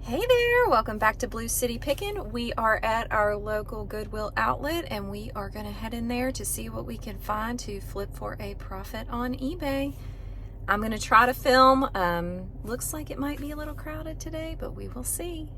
Hey there, welcome back to Blue City Pickin'. We are at our local Goodwill Outlet and we are going to head in there to see what we can find to flip for a profit on eBay. I'm going to try to film. Looks like it might be a little crowded today, but we will see.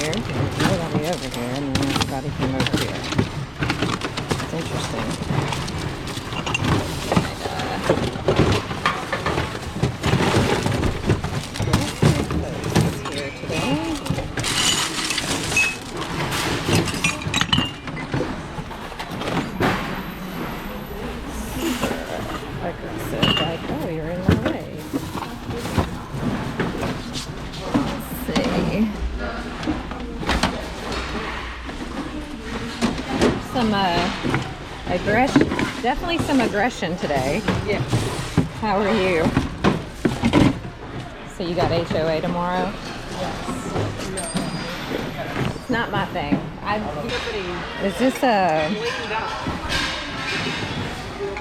here. There's nobody over here, and then everybody came over here. It's interesting. Here today. Aggressive, like, oh, you're in my way. Let's see. Some aggression, definitely some aggression today. Yeah. How are you? So you got HOA tomorrow? Yes. It's not my thing. Is this a...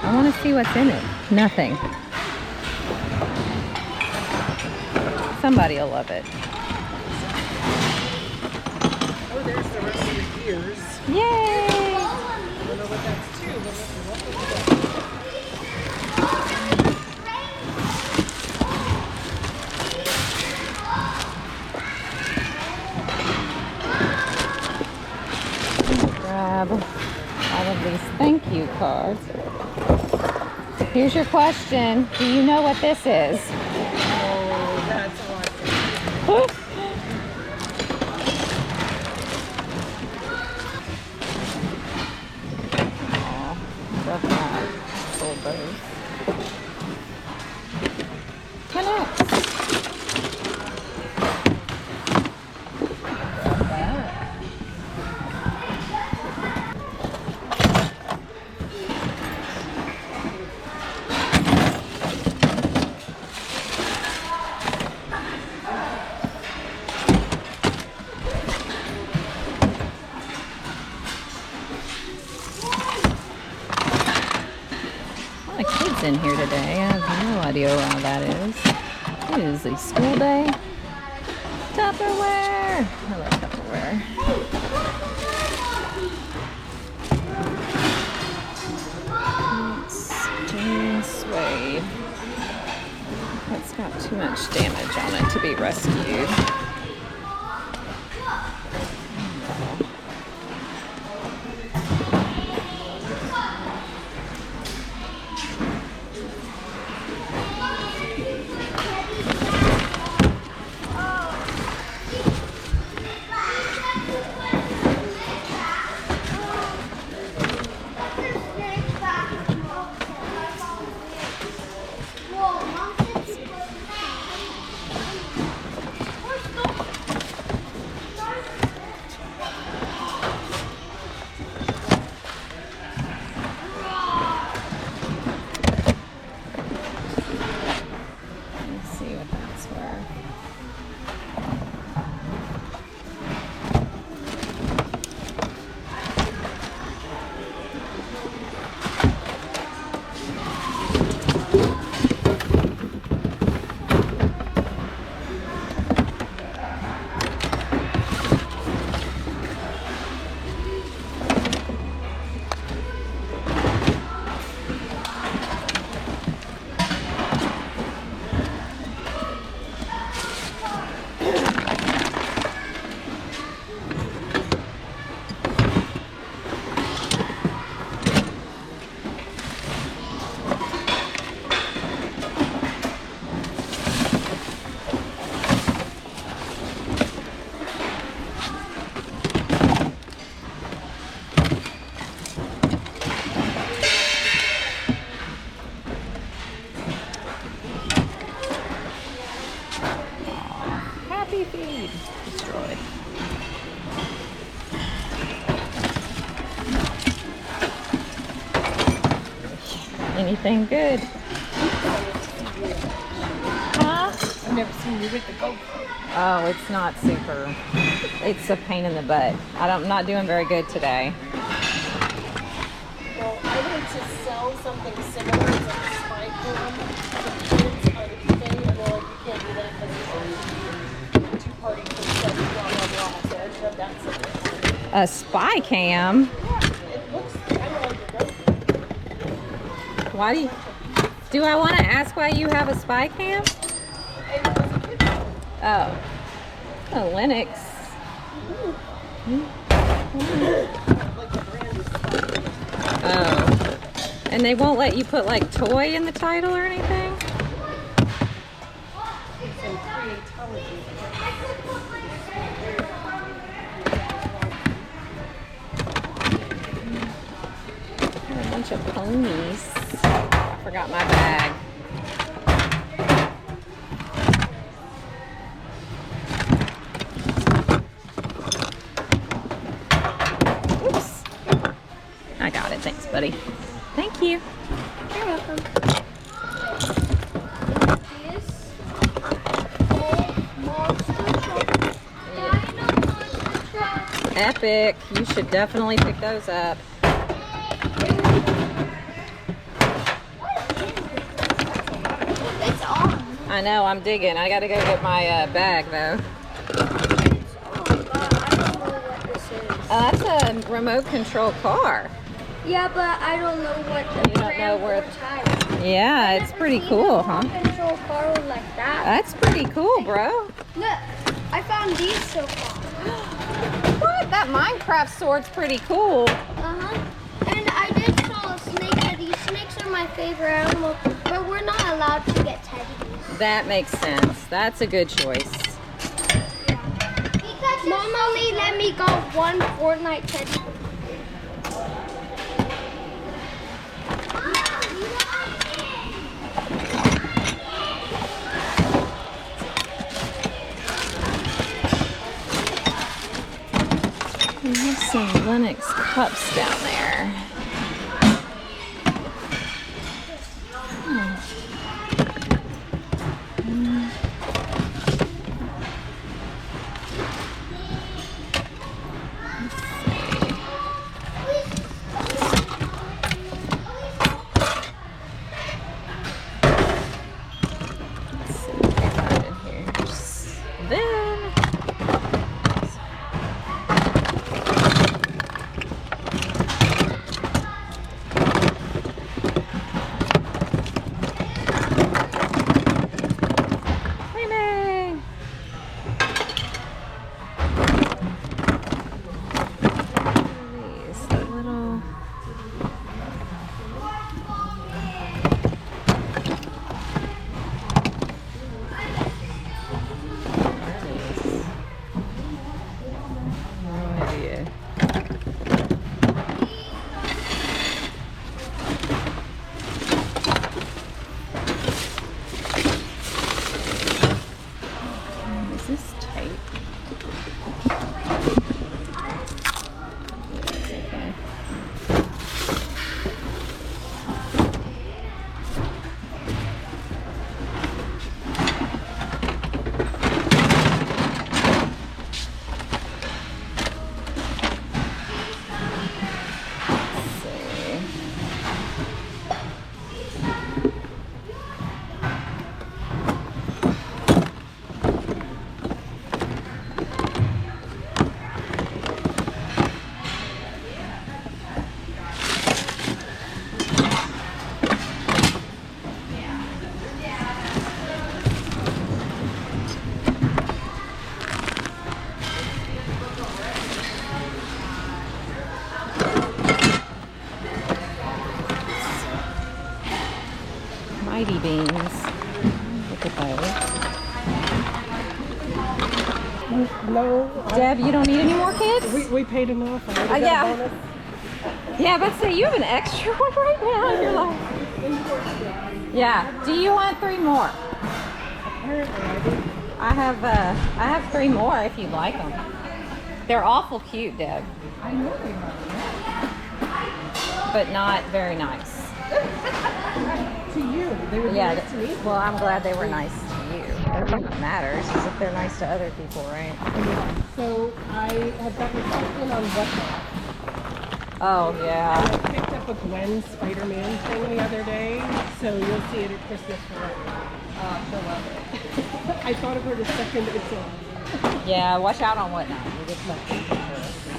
I want to see what's in it. Nothing. Somebody will love it. Oh, there's the rest of the gears. Yay! I don't know what that's to, but let's look at Grab all of these thank you cards. Here's your question. Do you know what this is? Oh, that's awesome. Aw, love that. Sold those. Connect. Kids in here today. I have no idea why that is. It is a school day. Tupperware. I love Tupperware. It's Jane Suede. It's got too much damage on it to be rescued. Feed destroyed. Anything good? Huh? I've never seen you with the GoPro. Oh, it's not super. It's a pain in the butt. I'm not doing very good today. Well, I wanted to sell something similar as like a spy cam to kids on eBay, and they're like, you can't do that because it's two-party consent, blah, blah, blah. So I just have that similar. A spy cam? Yeah, it looks kind of like a GoPro. Why do I want to ask why you have a spy cam? It was a kid phone. Oh, a Lenox. Oh. And they won't let you put like toy in the title or anything? A bunch of ponies. I forgot my bag. Oops. I got it. Thanks, buddy. Thank you. You're welcome. Epic. You should definitely pick those up. It's on. I know, I'm digging. I gotta go get my bag though. Oh God, I don't know what this is. That's a remote control car. Yeah, but I don't know what the You don't know where- type. Yeah, it's pretty cool, huh? Control car like that. That's pretty cool, bro. Look, I found these so far. What? That Minecraft sword's pretty cool. And I did saw a snake. And these snakes are my favorite animal, but we're not allowed to get teddies. That makes sense. That's a good choice. Mom only let me go one Fortnite teddy. We have some Lenox cups down there. Mighty beans. Look at those. No. Deb, you don't need any more kids? We paid enough. I already got Yeah. a bonus. Yeah, but say you have an extra one right now. You're like, yeah. Do you want 3 more? Apparently I do. I have 3 more if you'd like them. They're awful cute, Deb, I know they are. but not very nice. To you. They were Yeah. nice to me. Well, I'm glad they were nice to you. Everything that matters is if they're nice to other people, right? So I have gotten something on WhatsApp. Oh yeah. I picked up a Gwen Spider-Man thing the other day, so you'll see it at Christmas for she'll love it. I thought of her the second it's on. Yeah. Watch out on whatnot. You get something.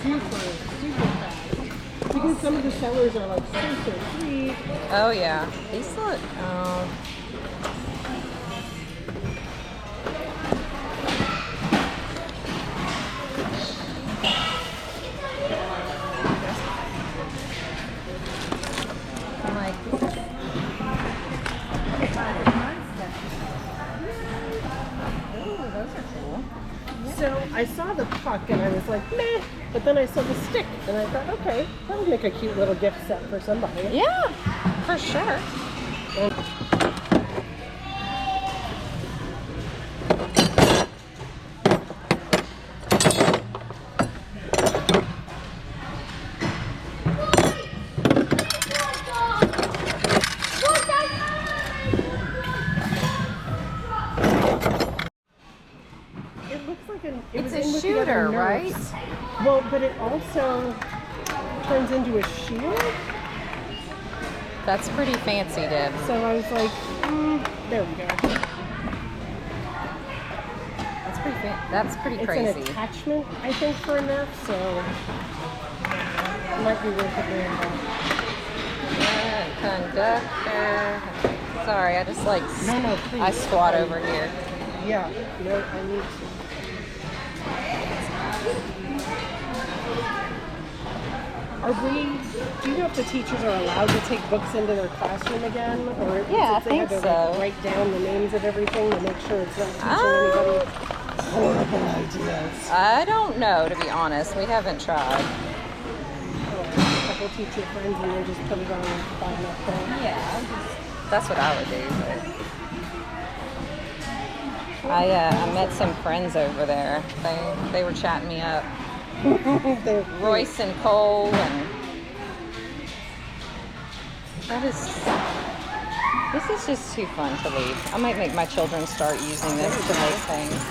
Super fast. Because some of the sellers are like so sweet. Oh yeah. These look. Oh. those are cool. So I saw the puck and I was like, meh. But then I saw the stick and I thought, okay, that would make a cute little gift set for somebody. Yeah, for sure. It looks like it It's was a in with the other shooter, right? nerds. Well, but it also turns into a shield. That's pretty fancy, Deb. So I was like, there we go. That's pretty It's crazy. an attachment, I think, for a Nerf, so it might be worth it doing that. Conductor. Sorry, I just like No, please. I squat over here. Yeah, no, I need to. Do you know if the teachers are allowed to take books into their classroom again? Or Yeah, I if they had think to so. write down the names of everything to make sure it's not teaching anybody horrible ideas? I don't know, to be honest. We haven't tried. Or a couple teacher friends and then just put it on by enough thing. Yeah, that's what I would do. But I met some friends over there. They were chatting me up. Royce and Cole and this is just too fun to leave. I might make my children start using this to make things.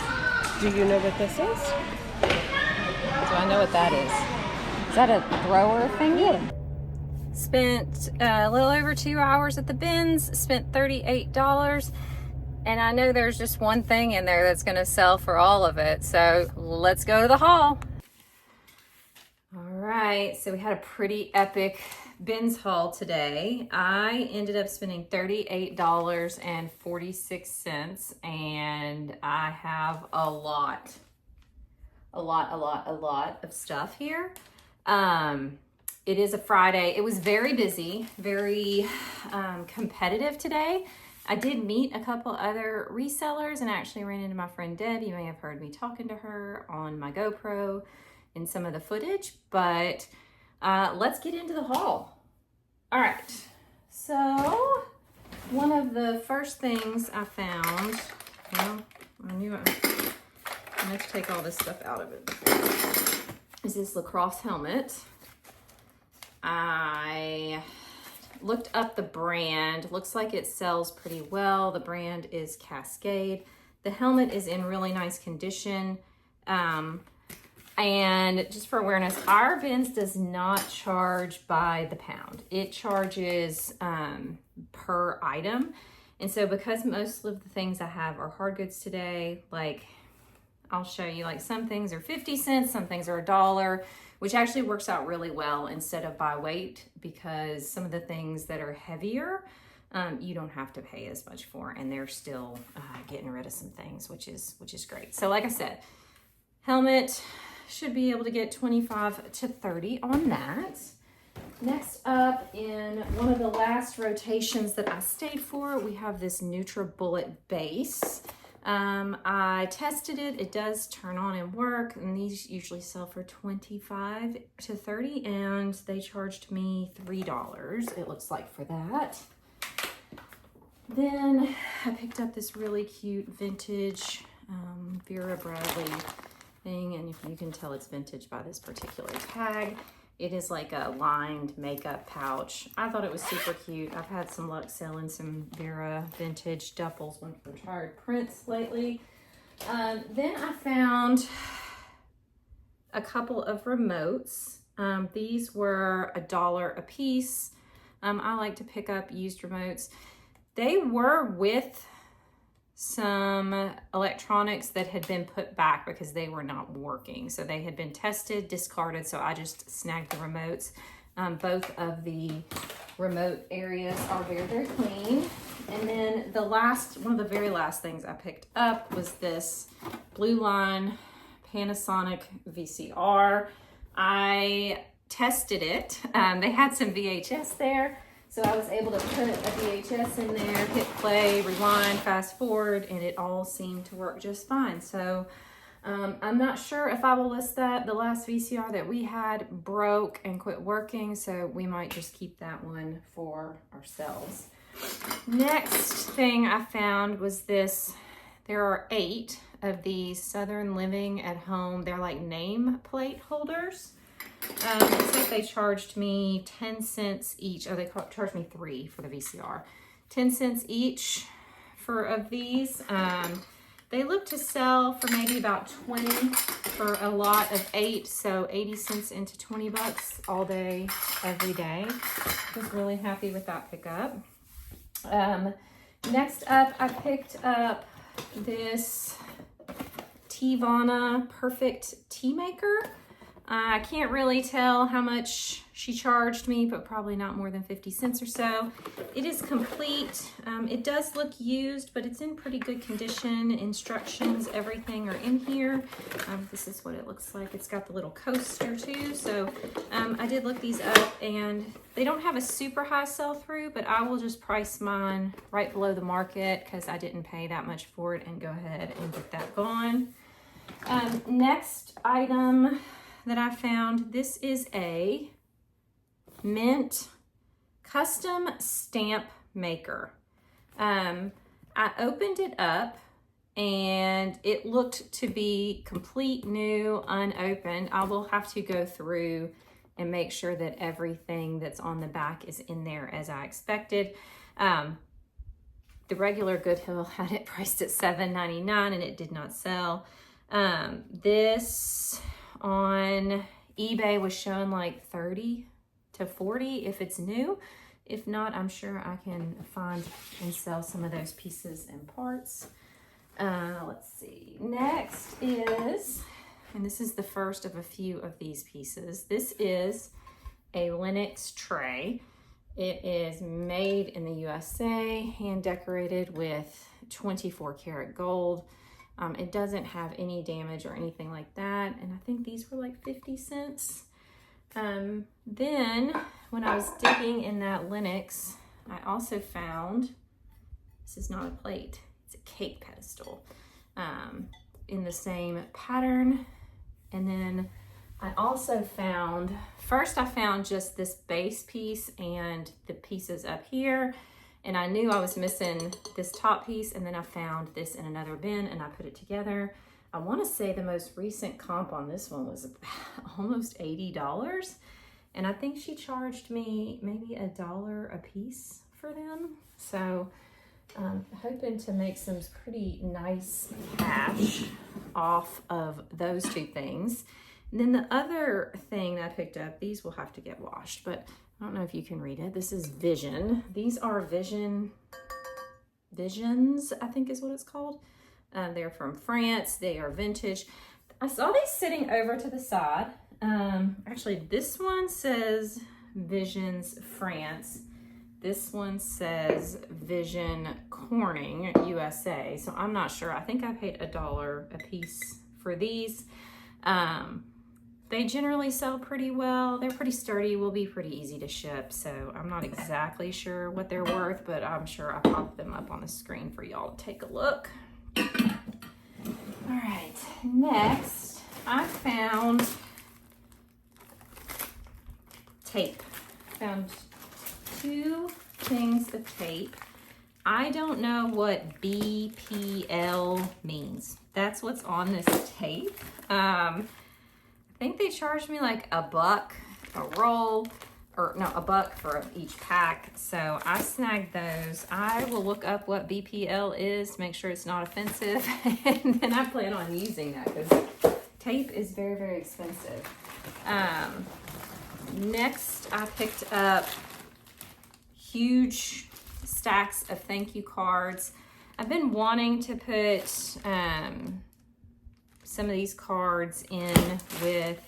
Do you know what this is? Do I know what that is? Is that a thrower thing? Yeah. Spent a little over 2 hours at the bins, spent $38. And I know there's just one thing in there that's gonna sell for all of it. So let's go to the haul. All right, so we had a pretty epic bins haul today. I ended up spending $38.46 and I have a lot of stuff here. It is a Friday. It was very busy, very competitive today. I did meet a couple other resellers and actually ran into my friend Deb. You may have heard me talking to her on my GoPro in some of the footage, but let's get into the haul. All right, so one of the first things I found, well, I knew I have to take all this stuff out of it, is this lacrosse helmet. I looked up the brand. Looks like it sells pretty well. The brand is Cascade. The helmet is in really nice condition. And just for awareness, our bins does not charge by the pound. It charges per item. And so because most of the things I have are hard goods today, like I'll show you, like some things are 50 cents, some things are $1, which actually works out really well instead of by weight, because some of the things that are heavier, you don't have to pay as much for, and they're still getting rid of some things, which is great. So like I said, helmet should be able to get 25 to 30 on that. Next up, in one of the last rotations that I stayed for, we have this NutriBullet base. I tested it. It does turn on and work, and these usually sell for 25 to 30, and they charged me $3, it looks like, for that. Then I picked up this really cute vintage Vera Bradley thing, and you can tell it's vintage by this particular tag. It is like a lined makeup pouch. I thought it was super cute. I've had some luck selling some Vera vintage duffels, one for retired prints lately. Then I found a couple of remotes. These were $1 a piece. I like to pick up used remotes. They were with some electronics that had been put back because they were not working. So they had been tested, discarded, so I just snagged the remotes. Both of the remote areas are very, very clean. And then one of the very last things I picked up was this Blue Line Panasonic VCR. I tested it. They had some VHS there. So I was able to put a VHS in there, hit play, rewind, fast forward, and it all seemed to work just fine. So I'm not sure if I will list that. The last VCR that we had broke and quit working, so we might just keep that one for ourselves. Next thing I found was this. There are 8 of these Southern Living at Home. They're like name plate holders. Looks like they charged me 10 cents each. Oh, they charged me 3 for the VCR. 10 cents each of these. They look to sell for maybe about 20 for a lot of 8. So 80 cents into 20 bucks all day, every day. I was really happy with that pickup. Next up, I picked up this Tivana Perfect Tea Maker. I can't really tell how much she charged me, but probably not more than 50 cents or so. It is complete. It does look used, but it's in pretty good condition. Instructions, everything are in here. This is what it looks like. It's got the little coaster too. So I did look these up, and they don't have a super high sell-through, but I will just price mine right below the market because I didn't pay that much for it, and go ahead and get that going. Next item that I found, this is a mint custom stamp maker. I opened it up and it looked to be complete new, unopened. I will have to go through and make sure that everything that's on the back is in there as I expected. The regular Goodwill had it priced at $7.99 and it did not sell. This on eBay was showing like 30 to 40 if it's new. If not, I'm sure I can find and sell some of those pieces and parts. Let's see. Next is, and this is the first of a few of these pieces. This is a Lenox tray. It is made in the USA, hand decorated with 24 karat gold. It doesn't have any damage or anything like that. And I think these were like 50 cents. Then when I was digging in that Lenox, I also found, this is not a plate, it's a cake pedestal, in the same pattern. And then I also found, first I found just this base piece and the pieces up here. And I knew I was missing this top piece, and then I found this in another bin and I put it together. I want to say the most recent comp on this one was almost $80. And I think she charged me maybe $1 a piece for them. So hoping to make some pretty nice cash off of those two things. And then the other thing that I picked up, these will have to get washed, but I don't know if you can read it. This is Vision. These are Visions, I think is what it's called. They're from France. They are vintage. I saw these sitting over to the side. Actually, this one says Visions France. This one says Vision Corning USA. So I'm not sure. I think I paid $1 a piece for these. They generally sell pretty well. They're pretty sturdy, will be pretty easy to ship. So I'm not exactly sure what they're worth, but I'm sure I'll pop them up on the screen for y'all to take a look. All right, next I found tape. Found 2 things of tape. I don't know what BPL means. That's what's on this tape. I think they charged me like $1 a roll, or no, $1 for each pack. So I snagged those. I will look up what BPL is to make sure it's not offensive. And then I plan on using that because tape is very, very expensive. Next, I picked up huge stacks of thank you cards. I've been wanting to put some of these cards in with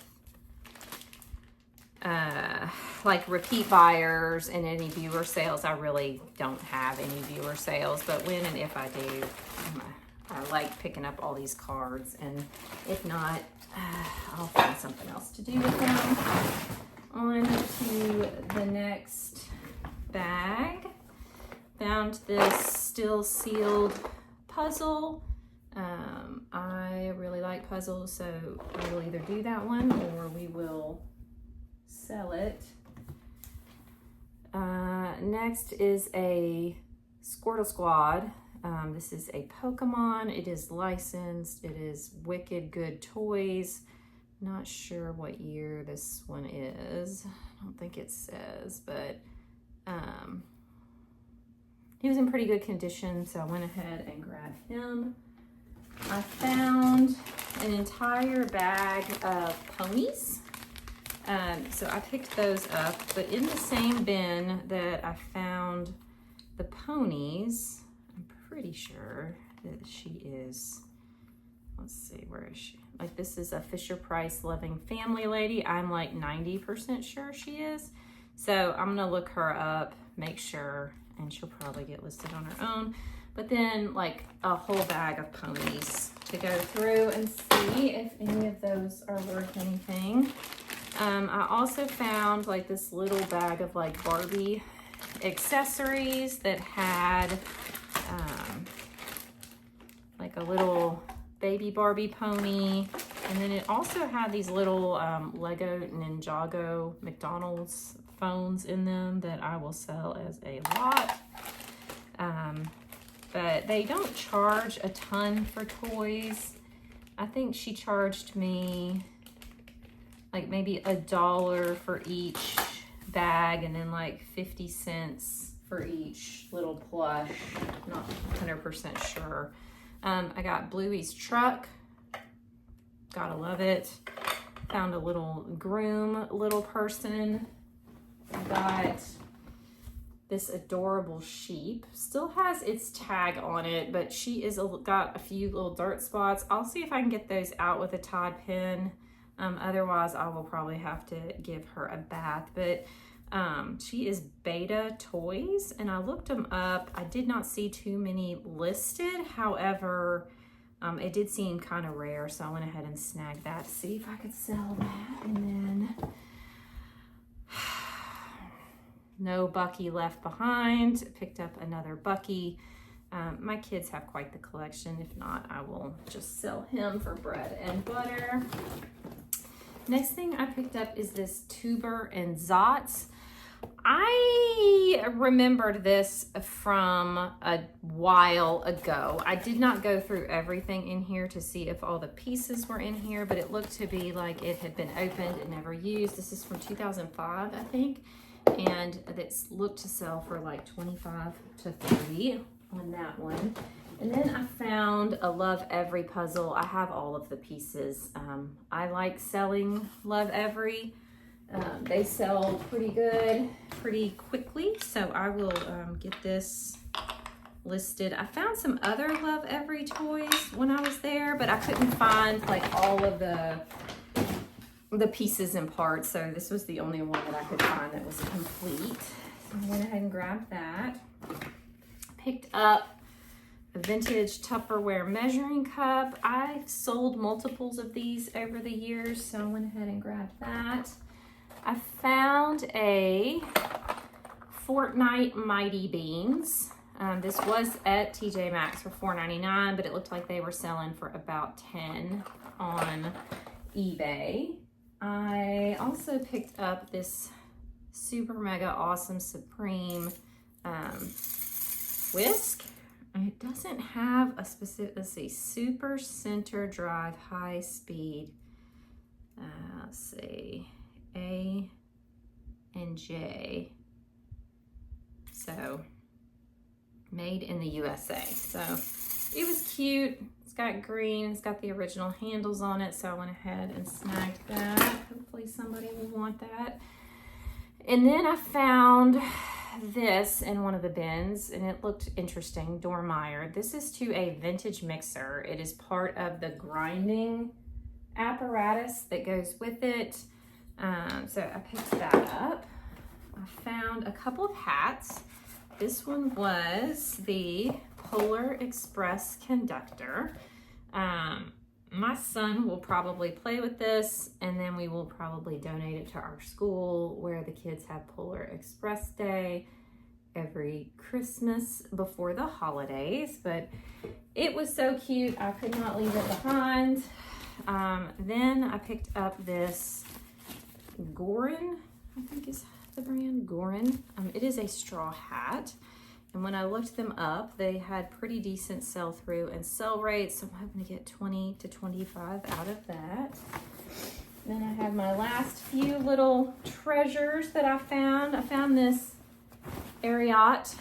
like repeat buyers and any viewer sales. I really don't have any viewer sales, but when and if I do, I like picking up all these cards, and if not, I'll find something else to do with them. On to the next bag. Found this still sealed puzzle. I really like puzzles, so we will either do that one or we will sell it. Next is a Squirtle Squad. This is a Pokemon. It is licensed. It is Wicked Good Toys. Not sure what year this one is. I don't think it says, but he was in pretty good condition, so I went ahead and grabbed him. I found an entire bag of ponies. So I picked those up, but in the same bin that I found the ponies, I'm pretty sure that she is, let's see, where is she? Like, this is a Fisher-Price Loving Family lady. I'm like 90% sure she is. So I'm gonna look her up, make sure, and she'll probably get listed on her own. But then like a whole bag of ponies to go through and see if any of those are worth anything. I also found like this little bag of like Barbie accessories that had like a little baby Barbie pony, and then it also had these little Lego Ninjago McDonald's phones in them that I will sell as a lot. But they don't charge a ton for toys. I think she charged me like maybe $1 for each bag, and then like 50 cents for each little plush. Not 100% sure. I got Bluey's truck. Gotta love it. Found a little groom little person. I got this adorable sheep. Still has its tag on it, but she is got a few little dirt spots. I'll see if I can get those out with a Tide pen. Otherwise, I will probably have to give her a bath. But she is Beta Toys, and I looked them up. I did not see too many listed. However, it did seem kind of rare, so I went ahead and snagged that to see if I could sell that. And then no Bucky left behind. Picked up another Bucky. My kids have quite the collection. If not, I will just sell him for bread and butter. Next thing I picked up is this Tuber and Zots. I remembered this from a while ago. I did not go through everything in here to see if all the pieces were in here, but it looked to be like it had been opened and never used. This is from 2005, I think, and it's looked to sell for like 25 to 30 on that one. And then I found a Love Every puzzle. I have all of the pieces. I like selling Love Every. They sell pretty good, pretty quickly. So I will get this listed. I found some other Love Every toys when I was there, but I couldn't find like all of the pieces and parts. So this was the only one that I could find that was complete. So I went ahead and grabbed that. Picked up a vintage Tupperware measuring cup. I've sold multiples of these over the years, so I went ahead and grabbed that. I found a Fortnite Mighty Beans. This was at TJ Maxx for $4.99, but it looked like they were selling for about $10 on eBay. I also picked up this super mega awesome Supreme whisk. It doesn't have a specific, let's see, Super Center Drive High Speed. Let's see, A and J. So, made in the USA. So, it was cute. It's got green, it's got the original handles on it, so I went ahead and snagged that. Hopefully somebody will want that. And then I found this in one of the bins, and it looked interesting. Dormeyer. This is to a vintage mixer. It is part of the grinding apparatus that goes with it. So I picked that up. I found a couple of hats. This one was the Polar Express Conductor. My son will probably play with this, and then we will probably donate it to our school where the kids have Polar Express Day. every Christmas before the holidays, but it was so cute I could not leave it behind. Then I picked up this Gorin, I think is the brand, Gorin. It is a straw hat, and when I looked them up, they had pretty decent sell-through and sell rates, so I'm hoping to get 20 to 25 out of that. Then I have my last few little treasures that I found. I found this Ariat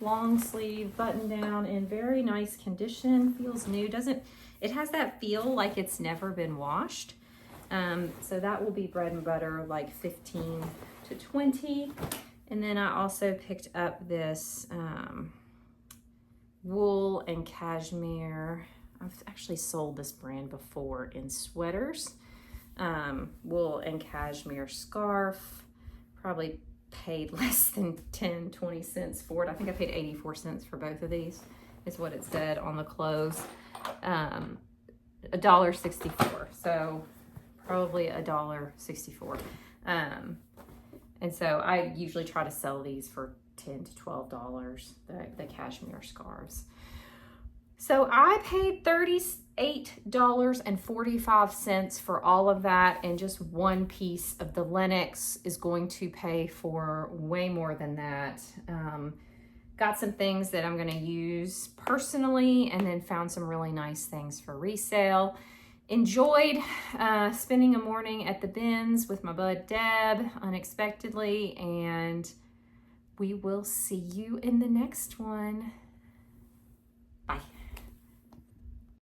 long sleeve button down in very nice condition. Feels new. It has that feel like it's never been washed. So that will be bread and butter, like 15 to 20. And then I also picked up this wool and cashmere. I've actually sold this brand before in sweaters. Wool and cashmere scarf. Probably paid less than 10-20 cents for it. I think I paid 84 cents for both of these, is what it said on the clothes. $1.64, so probably $1.64. And so I usually try to sell these for $10 to $12, the cashmere scarves. So I paid $38.45 for all of that, and just one piece of the Lenox is going to pay for way more than that. Got some things that I'm going to use personally, and then found some really nice things for resale. Enjoyed spending a morning at the bins with my bud Deb unexpectedly, and we will see you in the next one.